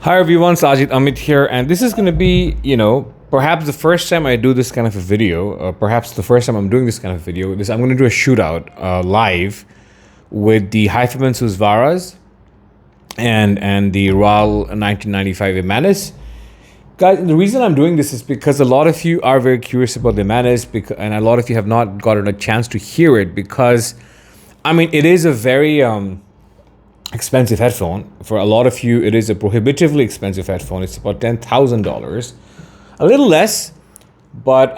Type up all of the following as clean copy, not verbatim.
Hi everyone, Sajid Amit here, and this is going to be, perhaps the first time I do this kind of a video, or perhaps the first time I'm doing this kind of video. I'm going to do a shootout live with the Hyphaman Susvaras and the Raal 1995 Immanis. Guys, the reason I'm doing this is because a lot of you are very curious about the Immanis, and a lot of you have not gotten a chance to hear it because, it is a very expensive headphone. For a lot of you, it is a prohibitively expensive headphone. It's about $10,000, a little less, but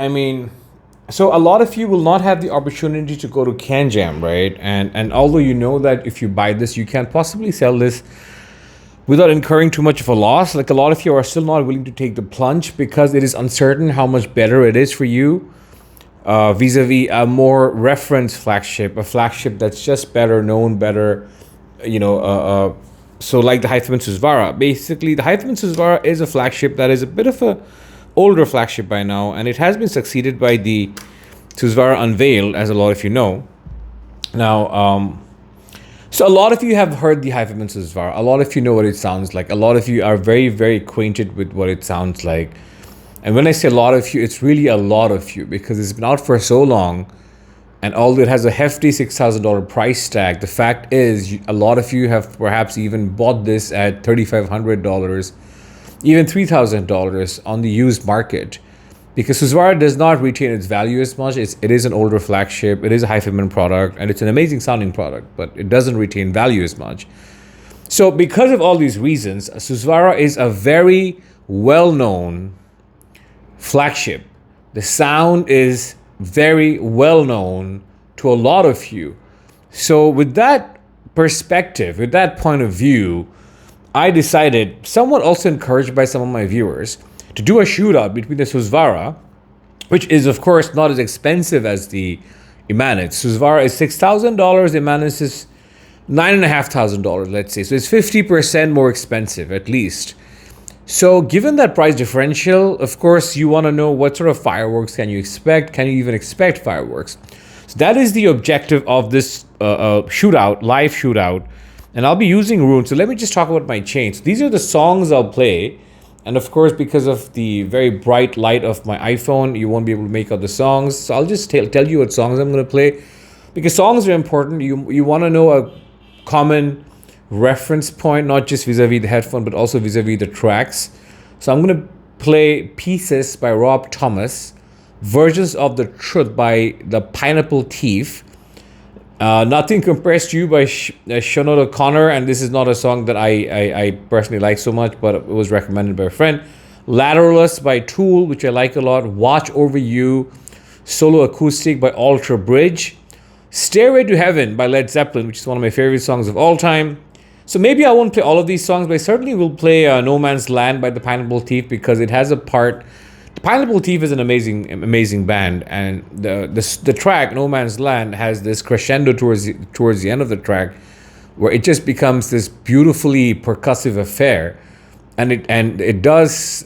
so a lot of you will not have the opportunity to go to CanJam, right? And although you know that if you buy this, you can't possibly sell this without incurring too much of a loss. Like, a lot of you are still not willing to take the plunge because it is uncertain how much better it is for you vis-a-vis a more reference flagship, a flagship that's just better known, better. So like the Hyphaman Susvara. Basically, the Hyphaman Susvara is a flagship that is a bit of a older flagship by now, and it has been succeeded by the Susvara Unveiled, as a lot of you know. Now, so a lot of you have heard the Hyphaman Susvara. A lot of you know what it sounds like. A lot of you are very, very acquainted with what it sounds like. And when I say a lot of you, it's really a lot of you because it's been out for so long. And although it has a hefty $6,000 price tag, the fact is a lot of you have perhaps even bought this at $3,500, even $3,000 on the used market. Because Susvara does not retain its value as much. It is an older flagship, it is a Hyphaman product, and it's an amazing sounding product, but it doesn't retain value as much. So because of all these reasons, Susvara is a very well-known flagship. The sound is very well known to a lot of you. So with that perspective, with that point of view, I decided, somewhat also encouraged by some of my viewers, to do a shootout between the Susvara, which is of course not as expensive as the Immanis. Susvara is $6,000, Immanis is $9,500, let's say. So it's 50% more expensive at least. So given that price differential, of course, you want to know what sort of fireworks can you expect? Can you even expect fireworks? So that is the objective of this shootout, live shootout. And I'll be using runes. So let me just talk about my chain. So these are the songs I'll play. And of course, because of the very bright light of my iPhone, you won't be able to make out the songs. So I'll just tell you what songs I'm going to play. Because songs are important. You want to know a common reference point, not just vis-a-vis the headphone, but also vis-a-vis the tracks. So I'm going to play Pieces by Rob Thomas, Versions of the Truth by the Pineapple Thief, Nothing Compares to You by Sinead O'Connor, and this is not a song that I personally like so much, but it was recommended by a friend. Lateralus by Tool, which I like a lot. Watch Over You, solo acoustic by Alter Bridge. Stairway to Heaven by Led Zeppelin, which is one of my favorite songs of all time. So maybe I won't play all of these songs, but I certainly will play No Man's Land by the Pineapple Thief because it has a part. The Pineapple Thief is an amazing band, and the track No Man's Land has this crescendo towards the end of the track, where it just becomes this beautifully percussive affair, and it does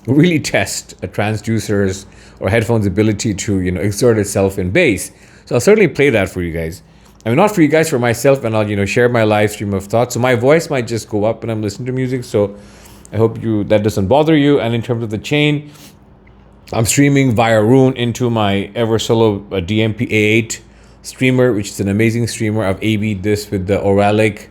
really test a transducer's or headphone's ability to exert itself in bass. So I'll certainly play that for you guys. Not for you guys, for myself, and I'll share my live stream of thoughts. So my voice might just go up when I'm listening to music. So I hope that doesn't bother you. And in terms of the chain, I'm streaming via Rune into my Eversolo DMP A8 streamer, which is an amazing streamer. I've AB'd this with the Oralic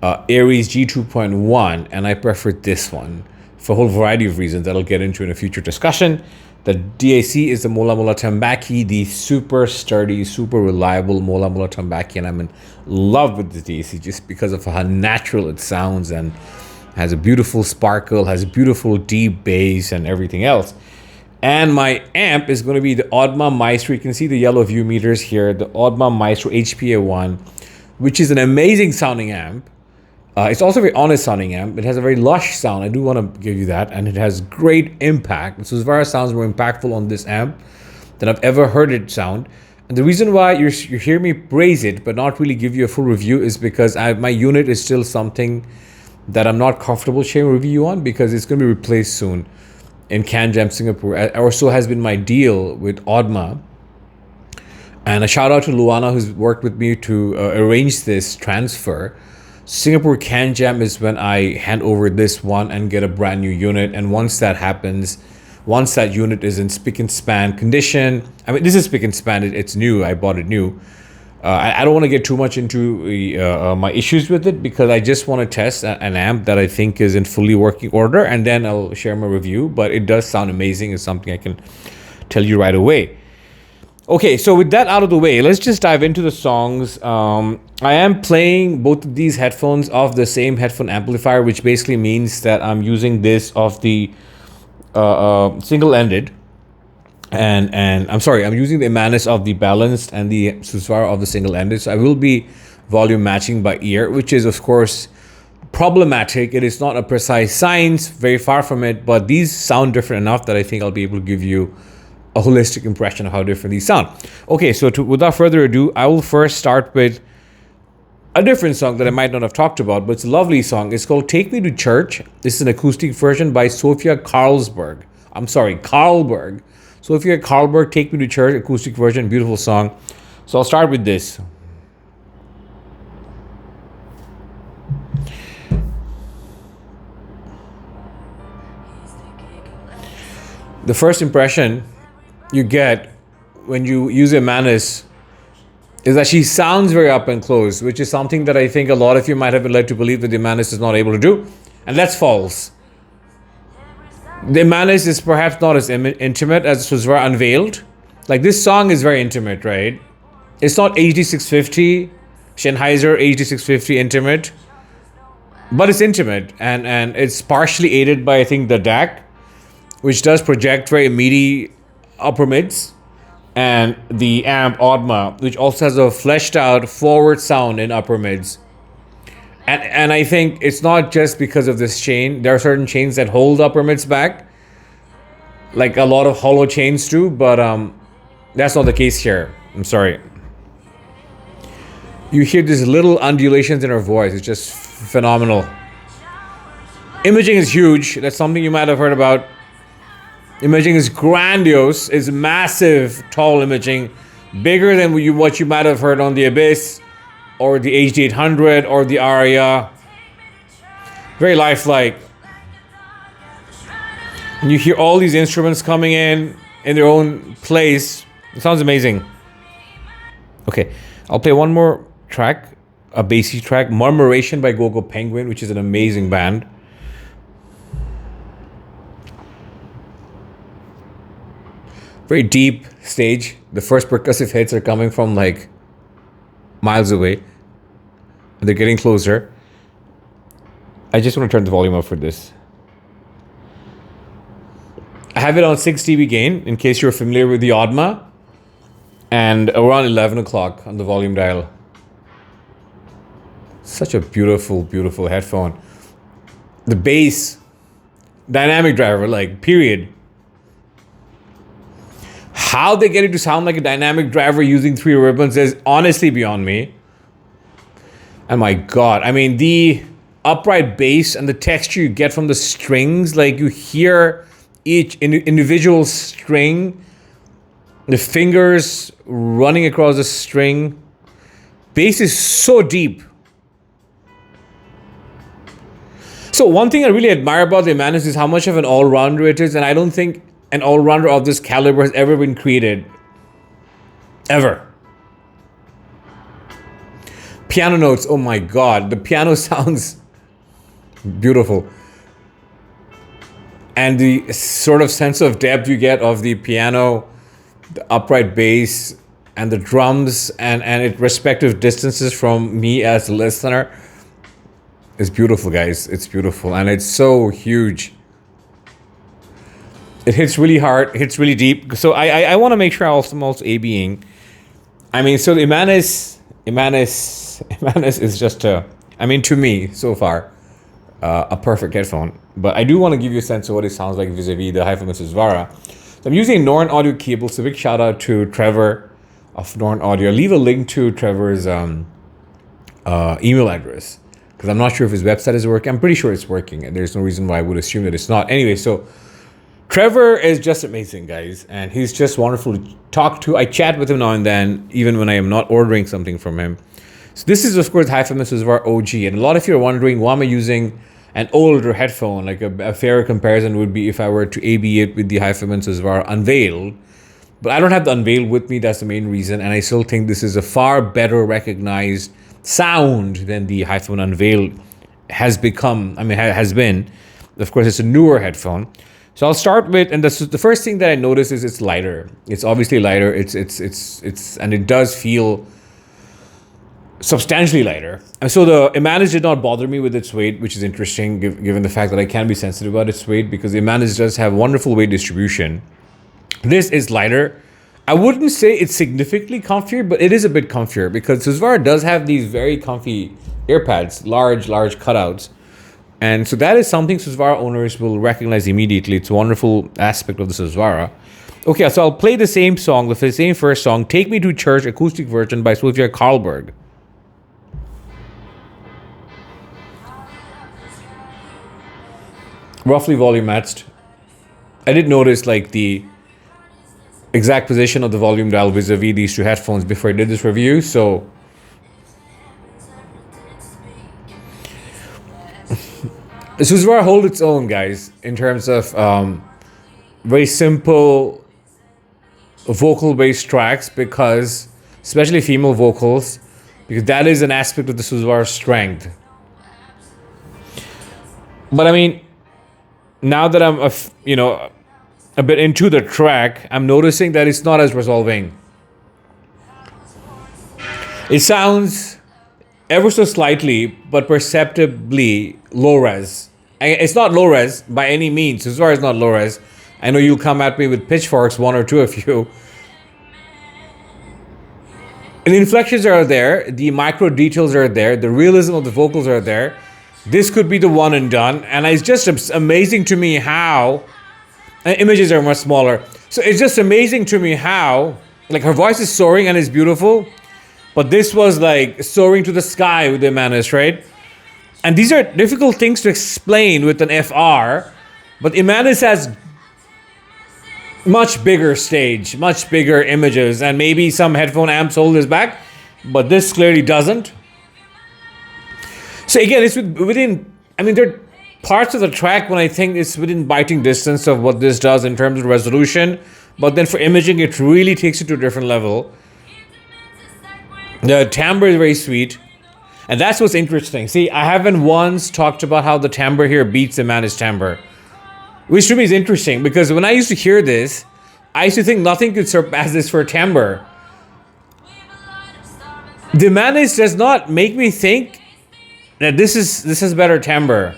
Aries G2.1, and I prefer this one for a whole variety of reasons that I'll get into in a future discussion. The DAC is the Mola Mola Tambaki, the super sturdy, super reliable Mola Mola Tambaki, and I'm in love with the DAC just because of how natural it sounds and has a beautiful sparkle, has beautiful deep bass and everything else. And my amp is going to be the Audma Maestro. You can see the yellow view meters here, the Audma Maestro HPA1, which is an amazing sounding amp. It's also a very honest sounding amp. It has a very lush sound. I do want to give you that. And it has great impact. Susvara sounds more impactful on this amp than I've ever heard it sound. And the reason why you hear me praise it but not really give you a full review is because my unit is still something that I'm not comfortable sharing a review on because it's going to be replaced soon in CanJam Singapore. Or so has been my deal with Audma. And a shout out to Luana, who's worked with me to arrange this transfer. Singapore can jam is when I hand over this one and get a brand new unit. And once that happens, once that unit is in spick and span condition, I mean, this is spick and span, it's new, I bought it new. I don't want to get too much into my issues with it because I just want to test an amp that I think is in fully working order, and then I'll share my review. But it does sound amazing. It's something I can tell you right away. Okay, so with that out of the way, let's just dive into the songs. I am playing both of these headphones off the same headphone amplifier, which basically means that I'm using this off the single-ended. And I'm using the Immanis of the balanced and the Susvara of the single-ended. So I will be volume matching by ear, which is, of course, problematic. It is not a precise science, very far from it, but these sound different enough that I think I'll be able to give you a holistic impression of how different these sound. Okay, so without further ado, I will first start with a different song that I might not have talked about, but it's a lovely song. It's called Take Me to Church. This is an acoustic version by Sofia Karlberg. Sofia Karlberg, Take Me to Church, acoustic version, beautiful song. So I'll start with this. The first impression you get when you use Immanis is that she sounds very up and close, which is something that I think a lot of you might have been led to believe that the Immanis is not able to do. And that's false. The Immanis is perhaps not as intimate as Susvara Unveiled. Like, this song is very intimate, right? It's not HD650, Sennheiser HD650 intimate, but it's intimate, and it's partially aided by, I think, the DAC, which does project very meaty upper mids, and the amp Audma, which also has a fleshed out forward sound in upper mids. And I think it's not just because of this chain. There are certain chains that hold upper mids back, like a lot of hollow chains do, but that's not the case here. I'm sorry. You hear these little undulations in her voice. It's just phenomenal. Imaging is huge. That's something you might have heard about. Imaging is grandiose. It's massive, tall imaging, bigger than what you might have heard on the Abyss, or the HD800, or the Aria. Very lifelike. And you hear all these instruments coming in their own place. It sounds amazing. Okay, I'll play one more track, a bassy track, Murmuration by Gogo Penguin, which is an amazing band. Very deep stage. The first percussive hits are coming from like miles away. And they're getting closer. I just want to turn the volume up for this. I have it on 6 dB gain, in case you're familiar with the Audma. And around 11 o'clock on the volume dial. Such a beautiful, beautiful headphone. The bass, dynamic driver, like, period. How they get it to sound like a dynamic driver using 3 ribbons is honestly beyond me. And my God, I mean, the upright bass and the texture you get from the strings, like you hear each individual string, the fingers running across the string. Bass is so deep. So one thing I really admire about the Immanis is how much of an all-rounder it is, and I don't think an all-rounder of this caliber has ever been created. Ever. Piano notes, oh my God, the piano sounds beautiful. And the sort of sense of depth you get of the piano, the upright bass, and the drums, and its respective distances from me as a listener, is beautiful, guys. It's beautiful, and it's so huge. It hits really hard, hits really deep. So I want to make sure I'm also ABing. I mean, so the Immanis is just to me, so far, a perfect headphone. But I do want to give you a sense of what it sounds like vis-a-vis the Immanis Susvara. So I'm using a Norn Audio cable, so big shout out to Trevor of Norn Audio. I'll leave a link to Trevor's email address, because I'm not sure if his website is working. I'm pretty sure it's working, and there's no reason why I would assume that it's not. Anyway, so Trevor is just amazing, guys, and he's just wonderful to talk to. I chat with him now and then, even when I am not ordering something from him. So this is, of course, Immanis Susvara OG. And a lot of you are wondering, why am I using an older headphone? Like a fairer comparison would be if I were to AB it with the Immanis Susvara Unveiled. But I don't have the Unveiled with me. That's the main reason. And I still think this is a far better recognized sound than the iPhone Unveiled has become. I mean, has been. Of course, it's a newer headphone. So I'll start with, and the first thing that I notice is it's lighter. It's obviously lighter. It's and it does feel substantially lighter. And so the Immanis did not bother me with its weight, which is interesting given the fact that I can be sensitive about its weight, because the Immanis does have wonderful weight distribution. This is lighter. I wouldn't say it's significantly comfier, but it is a bit comfier because Susvara does have these very comfy earpads, large cutouts. And so that is something Susvara owners will recognize immediately. It's a wonderful aspect of the Susvara. Okay, so I'll play the same song, the same first song, Take Me to Church, acoustic version by Sofia Karlberg. Roughly volume matched. I did notice like the exact position of the volume dial vis-a-vis these two headphones before I did this review, so Susvara hold its own, guys, in terms of very simple vocal-based tracks, because especially female vocals, because that is an aspect of the Susvara strength. But I mean, now that I'm a bit into the track, I'm noticing that it's not as resolving. It sounds ever so slightly, but perceptibly low res. It's not low res by any means. Susvara is not low res. I know you'll come at me with pitchforks, one or two of you. And the inflections are there, the micro details are there, the realism of the vocals are there. This could be the one and done. And it's just amazing to me how, and images are much smaller. So it's just amazing to me how, like, her voice is soaring and is beautiful, but this was like soaring to the sky with the Immanis, right? And these are difficult things to explain with an FR, but Immanis has much bigger stage, much bigger images, and maybe some headphone amps hold this back, but this clearly doesn't. So again, it's within, I mean, there are parts of the track when I think it's within biting distance of what this does in terms of resolution, but then for imaging, it really takes it to a different level. The timbre is very sweet, and that's what's interesting. See, I haven't once talked about how the timbre here beats the Immanis timbre, which to me is interesting, because when I used to hear this, I used to think nothing could surpass this for timbre. The Immanis does not make me think that this is better timbre.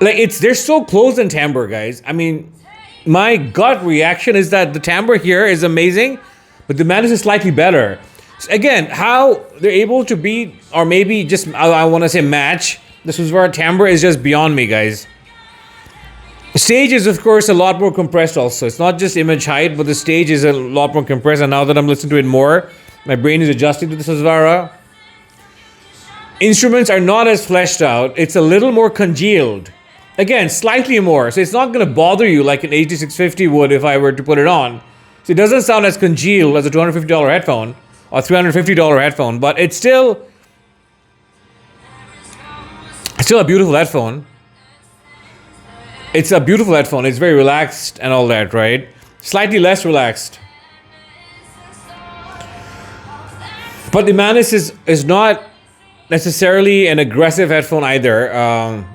Like, they're so close in timbre, guys. I mean, my gut reaction is that the timbre here is amazing, but the Immanis is slightly better. So again, how they're able to beat, or maybe just, I want to say match, this was where timbre is just beyond me, guys. The stage is, of course, a lot more compressed also. It's not just image height, but the stage is a lot more compressed. And now that I'm listening to it more, my brain is adjusting to the Susvara. Instruments are not as fleshed out. It's a little more congealed. Again, slightly more. So it's not going to bother you like an HD650 would if I were to put it on. So it doesn't sound as congealed as a $250 headphone or $350 headphone, but it's still a beautiful headphone. It's a beautiful headphone. It's very relaxed and all that, right? Slightly less relaxed. But the Immanis is not necessarily an aggressive headphone either.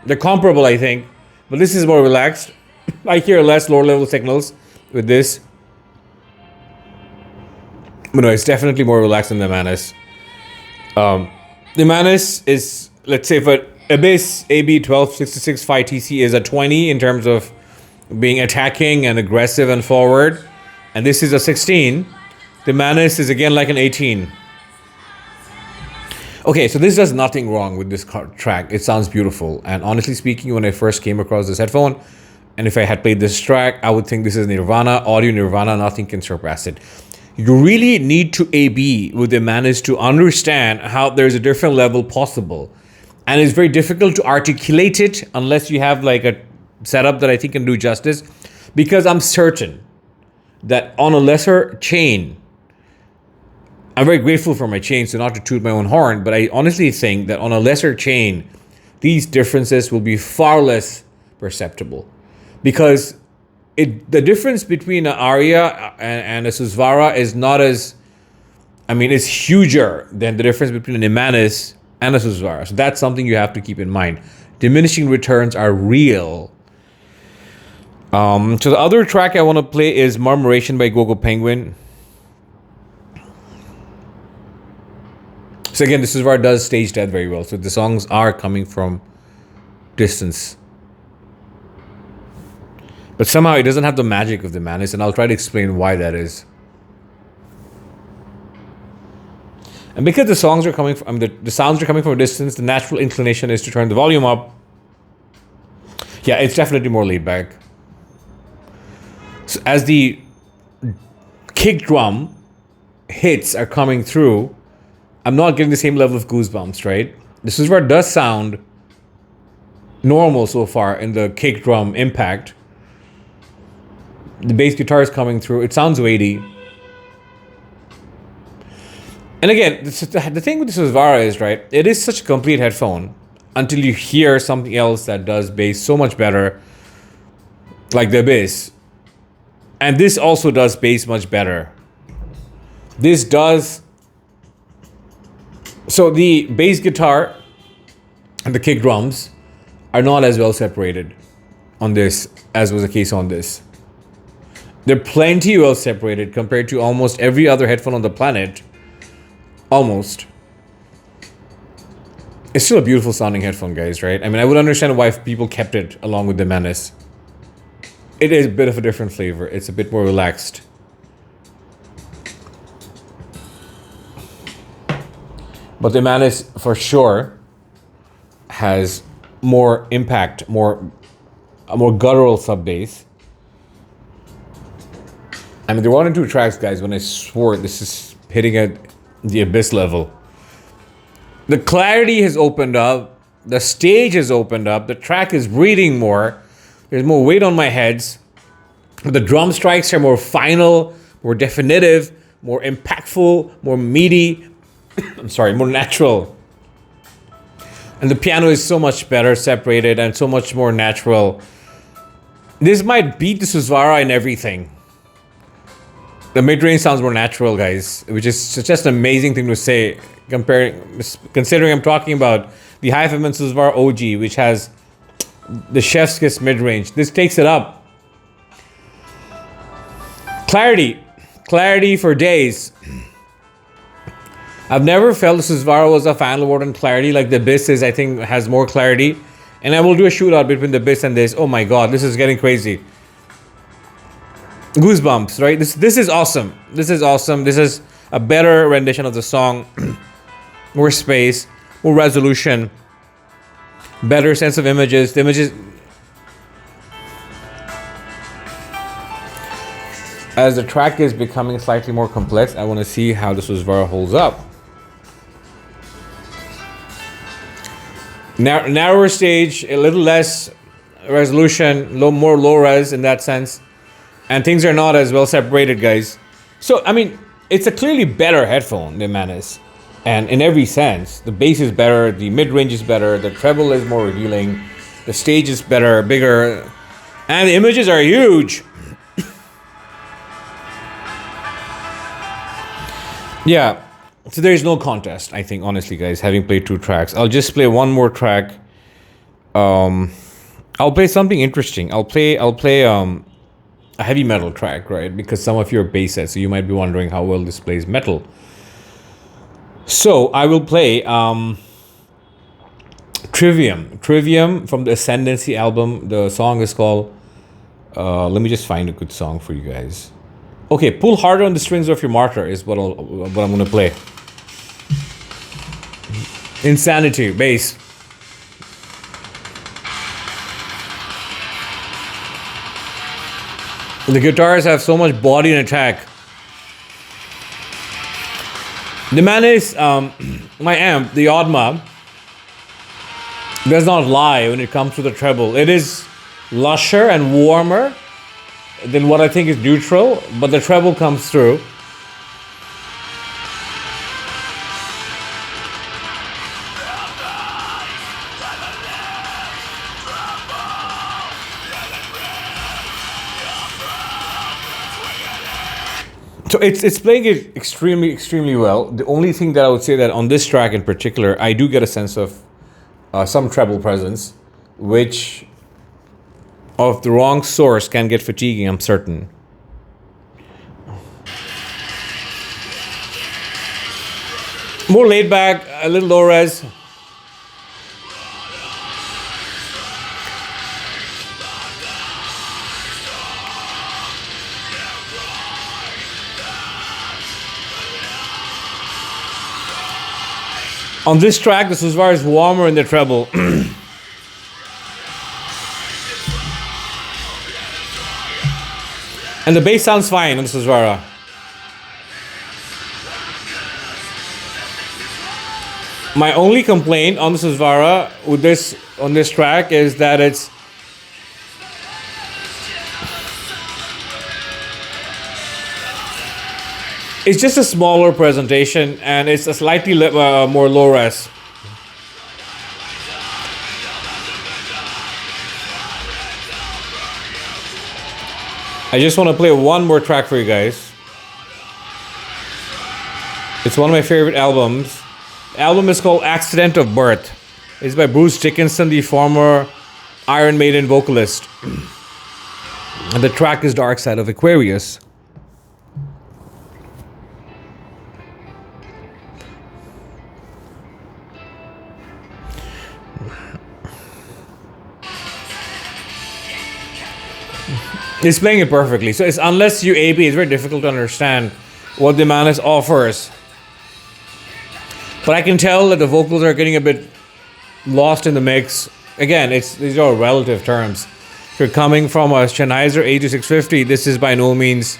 They're comparable, I think, but this is more relaxed. I hear less lower level signals with this. But no, it's definitely more relaxed than the Immanis. The Immanis is, let's say, for Abyss AB1266 Phi TC is a 20 in terms of being attacking and aggressive and forward, and this is a 16. The Immanis is again like an 18. Okay, so this does nothing wrong with this track. It sounds beautiful, and honestly speaking, when I first came across this headphone, and if I had played this track, I would think this is Nirvana, audio Nirvana. Nothing can surpass it. You really need to AB with the Immanis to understand how there's a different level possible. And it's very difficult to articulate it unless you have like a setup that I think can do justice. Because I'm certain that on a lesser chain, I'm very grateful for my chain, so not to toot my own horn, but I honestly think that on a lesser chain, these differences will be far less perceptible, because the difference between an Aria and a Susvara is not as, I mean, it's huger than the difference between an Immanis and a Susvara. So that's something you have to keep in mind. Diminishing returns are real. So the other track I want to play is Murmuration by Gogo Penguin. So again, this is where it does stage death very well. So the songs are coming from distance. But somehow it doesn't have the magic of the Immanis, and I'll try to explain why that is. And because the songs are coming from, the sounds are coming from a distance, the natural inclination is to turn the volume up. Yeah, it's definitely more laid back. So as the kick drum hits are coming through, I'm not getting the same level of goosebumps, right? This is where it does sound normal so far in the kick drum impact. The bass guitar is coming through. It sounds weighty. And again, the thing with the Susvara is, right, it is such a complete headphone until you hear something else that does bass so much better, like the bass. And this also does bass much better. This does... So the bass guitar and the kick drums are not as well separated on this as was the case on this. They're plenty well separated compared to almost every other headphone on the planet. Almost. It's still a beautiful sounding headphone, guys, right? I mean, I would understand why people kept it along with the Immanis. It is a bit of a different flavor. It's a bit more relaxed. But the Immanis, for sure, has more impact, a more guttural sub bass. I mean, there are 1 and 2 tracks, guys, when I swore this is hitting at the abyss level. The clarity has opened up. The stage has opened up. The track is breathing more. There's more weight on my heads. The drum strikes are more final, more definitive, more impactful, more meaty. I'm sorry, more natural. And the piano is so much better separated and so much more natural. This might beat the Susvara in everything. The mid-range sounds more natural, guys, which is just an amazing thing to say, considering I'm talking about the Hi-Fi Susvara OG, which has the chef's kiss mid-range. This takes it up. Clarity for days. I've never felt the Susvara was a final word on clarity like the Abyss is. I think has more clarity, and I will do a shootout between the Abyss and this. Oh my god, this is getting crazy. Goosebumps, right? This is awesome. This is awesome. This is a better rendition of the song. More space, more resolution, better sense of images. The images, as the track is becoming slightly more complex, I want to see how the Susvara holds up. Narrower stage, a little less resolution, more low res in that sense. And things are not as well separated, guys. So, I mean, it's a clearly better headphone than Immanis. And in every sense, the bass is better, the mid-range is better, the treble is more revealing, the stage is better, bigger, and the images are huge. Yeah, so there's no contest, I think, honestly, guys, having played 2 tracks. I'll just play one more track. I'll play something interesting. I'll play a heavy metal track, right? Because some of you are bass heads, so you might be wondering how well this plays metal. So I will play Trivium from the Ascendancy album. The song is called, let me just find a good song for you guys. Okay, Pull Harder on the Strings of Your Martyr is what I'm going to play. Insanity, bass. The guitars have so much body and attack. The Immanis, my amp, the Odma, does not lie when it comes to the treble. It is lusher and warmer than what I think is neutral, but the treble comes through. So it's playing it extremely well. The only thing that I would say that on this track in particular, I do get a sense of some treble presence, which of the wrong source can get fatiguing, I'm certain. More laid back, a little low res. On this track, the Susvara is warmer in the treble. And the bass sounds fine on the Susvara. My only complaint on the Susvara with on this track is that it's just a smaller presentation and it's a slightly more low res. I just want to play one more track for you guys. It's one of my favorite albums. The album is called Accident of Birth. It's by Bruce Dickinson, the former Iron Maiden vocalist. And the track is Dark Side of Aquarius. It's playing it perfectly. So it's unless you AB, it's very difficult to understand what the Immanis offers. But I can tell that the vocals are getting a bit lost in the mix. Again, these are relative terms. If you're coming from a Sennheiser A2650, this is by no means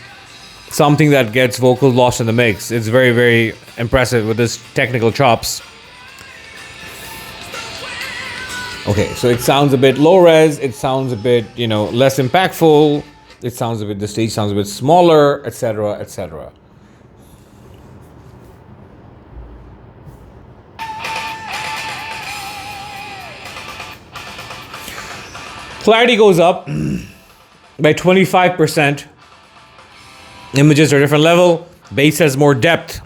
something that gets vocals lost in the mix. It's very, very impressive with this technical chops. Okay, so it sounds a bit low res, it sounds a bit, less impactful, the stage sounds a bit smaller, etc., etc. Clarity goes up by 25%. Images are a different level, bass has more depth.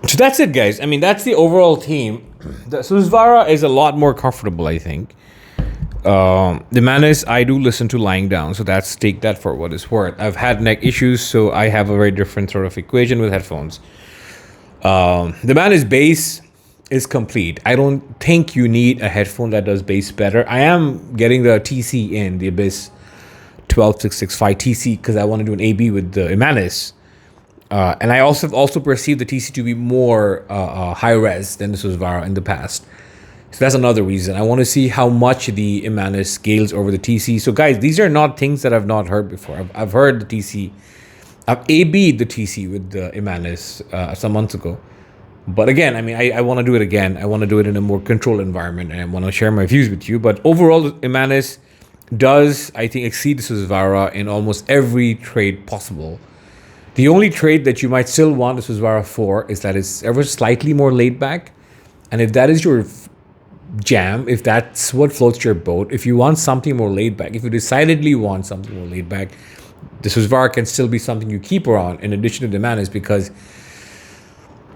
So that's it, guys. I mean, that's the overall theme. The Susvara is a lot more comfortable, I think. The Immanis, I do listen to lying down, so take that for what it's worth. I've had neck issues, so I have a very different sort of equation with headphones. The Immanis bass is complete. I don't think you need a headphone that does bass better. I am getting the TC in, the Abyss 12665 TC, because I want to do an AB with the Immanis. And I also perceive the TC to be more high res than the Susvara in the past. So that's another reason. I want to see how much the Immanis scales over the TC. So guys, these are not things that I've not heard before. I've heard the TC. I've AB'd the TC with the Immanis some months ago. But again, I mean, I want to do it again. I want to do it in a more controlled environment, and I want to share my views with you. But overall, the Immanis does, I think, exceed the Susvara in almost every trade possible. The only trade that you might still want the Susvara for is that it's ever slightly more laid back. And if that is your jam, if that's what floats your boat, if you want something more laid back, if you decidedly want something more laid back, the Susvara can still be something you keep around in addition to the Immanis, because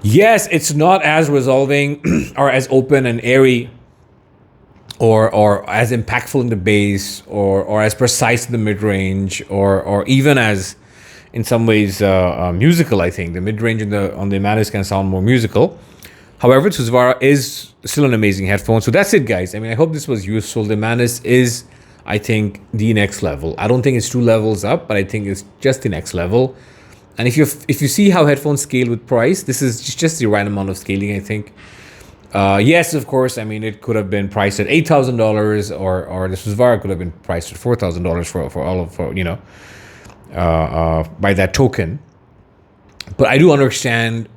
yes, it's not as resolving or as open and airy or as impactful in the bass or as precise in the mid-range or even as in some ways musical. I think the mid-range on the Immanis can sound more musical. However, Susvara is still an amazing headphone. So that's it, guys. I mean, I hope this was useful. The Immanis is, I think, the next level. I don't think it's 2 levels up, but I think it's just the next level. And if you see how headphones scale with price, this is just the right amount of scaling, I think. Yes, of course. I mean, it could have been priced at $8,000, or the Susvara could have been priced at $4,000 for all of by that token. But I do understand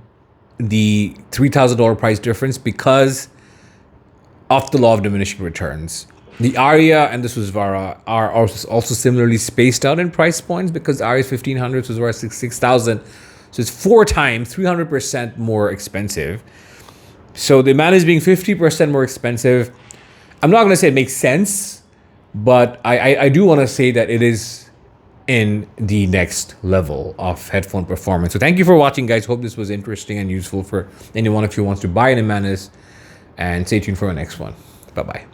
the $3,000 price difference because of the law of diminishing returns. The Aria and the Susvara are also similarly spaced out in price points, because Aria is $1,500, Susvara is $6,000. So it's 4 times, 300% more expensive. So the Immanis being 50% more expensive, I'm not going to say it makes sense, but I do want to say that it is in the next level of headphone performance. So thank you for watching, guys. Hope this was interesting and useful for anyone if you wants to buy an Immanis, and stay tuned for the next one. Bye-bye.